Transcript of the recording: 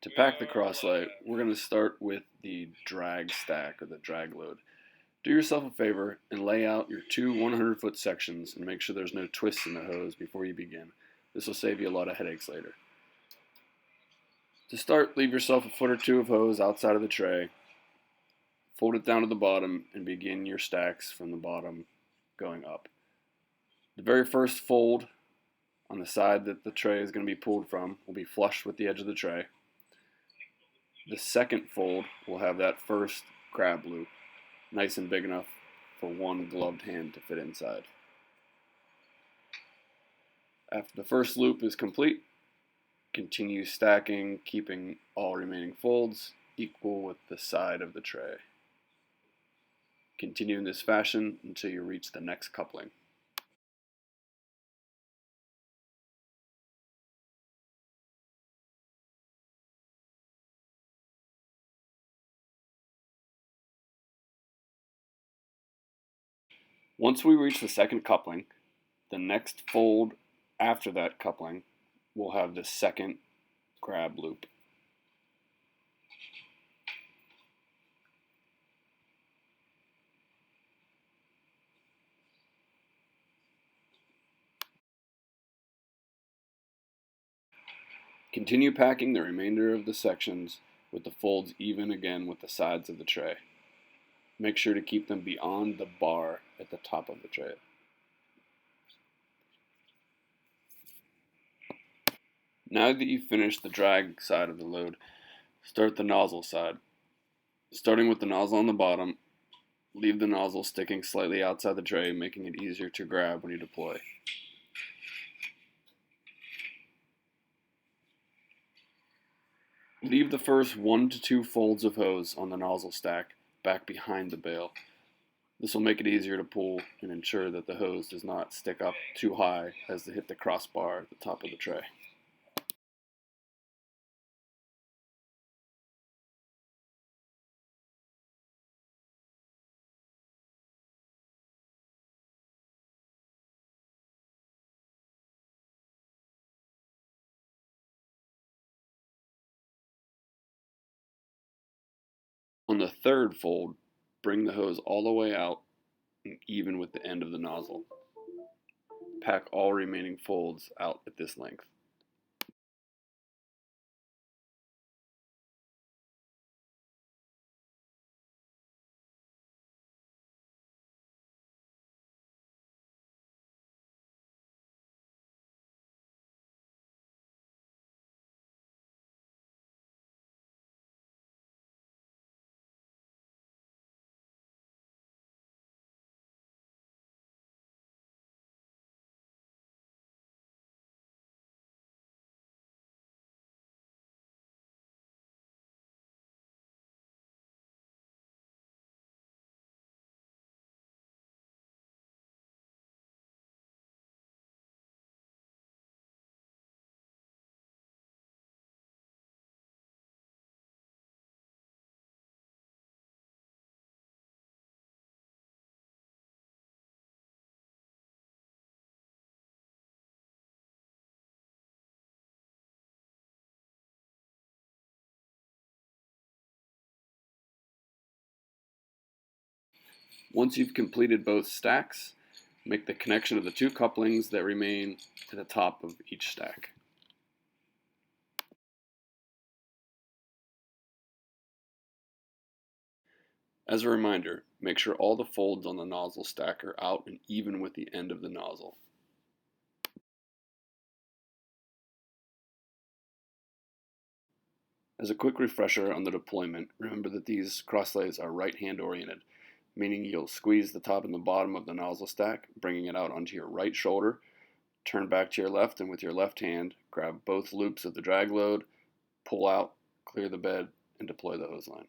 To pack the crosslay, we're going to start with the drag stack or the drag load. Do yourself a favor and lay out your two 100-foot sections and make sure there's no twists in the hose before you begin. This will save you a lot of headaches later. To start, leave yourself a foot or two of hose outside of the tray. Fold it down to the bottom and begin your stacks from the bottom going up. The very first fold on the side that the tray is going to be pulled from will be flush with the edge of the tray. The second fold will have that first grab loop, nice and big enough for one gloved hand to fit inside. After the first loop is complete, continue stacking, keeping all remaining folds equal with the side of the tray. Continue in this fashion until you reach the next coupling. Once we reach the second coupling, the next fold after that coupling will have the second grab loop. Continue packing the remainder of the sections with the folds even again with the sides of the tray. Make sure to keep them beyond the bar at the top of the tray. Now that you've finished the drag side of the load, start the nozzle side. Starting with the nozzle on the bottom, leave the nozzle sticking slightly outside the tray, making it easier to grab when you deploy. Leave the first 1 to 2 folds of hose on the nozzle stack back behind the bail. This will make it easier to pull and ensure that the hose does not stick up too high as to hit the crossbar at the top of the tray. On the third fold, bring the hose all the way out and even with the end of the nozzle. Pack all remaining folds out at this length. Once you've completed both stacks, make the connection of the 2 couplings that remain to the top of each stack. As a reminder, make sure all the folds on the nozzle stack are out and even with the end of the nozzle. As a quick refresher on the deployment, remember that these crosslays are right-hand oriented, meaning you'll squeeze the top and the bottom of the nozzle stack, bringing it out onto your right shoulder, turn back to your left, and with your left hand, grab both loops of the drag load, pull out, clear the bed, and deploy the hose line.